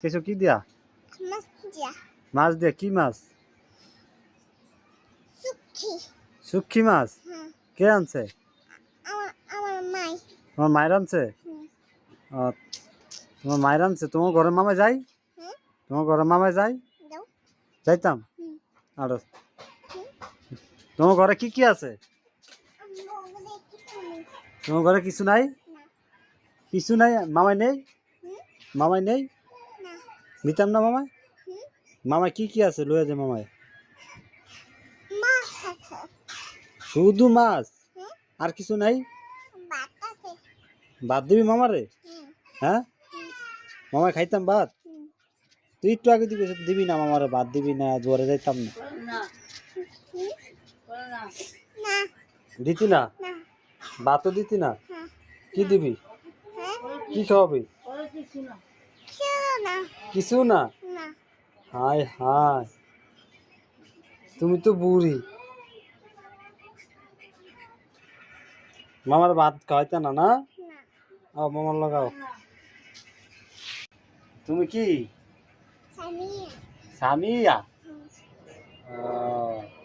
কিছু কি দিয়া? মাছ দিয়া। মাছ দিয়া কি মাছ? শুটকি। শুটকি মাছ? হুম। কে আনছে? আমার মাই। তোমার মায়ের আনছে? হুম। তোমার মায়ের আনছে? তোমার ঘরে মামায় যাই? হুম। তোমার ঘরে মামায় যাই? দাও। যাইতাম? হুম। আর হুম। তোমার ঘরে কি কি আছে? তোমার ঘরে কিছু নাই? না। কিছু নাই? মামাই নেই? হুম। মামাই নেই? না। নিতাম না মামায়? হুম। মামায় কি কি আছে লয়ে যে মামায়? মাছ আছে। শুধু মাছ? হুম। আর কিছু নাই? ভাত আছে। ভাত দিবি মামারে? হুম। হ্যাঁ? হুম। মামায় খাইতাম ভাত? হুম। তুই একটু আগে দিবি না মামারে, ভাত দিবি না, জোয়ারে যাইতাম না। না। দিতি না? না। ভাতও দিতি না? হ্যাঁ। কি দিবি? হ্যাঁ। কি খাওয়াবি? না। কিছু না? না। হায় হায়, তুমি তো বুড়ি। মামার ভাত খাওয়াইতে না? না, না। মামার লাগাও। তুমি কি সামিয়া। সামিয়া? হুম। ও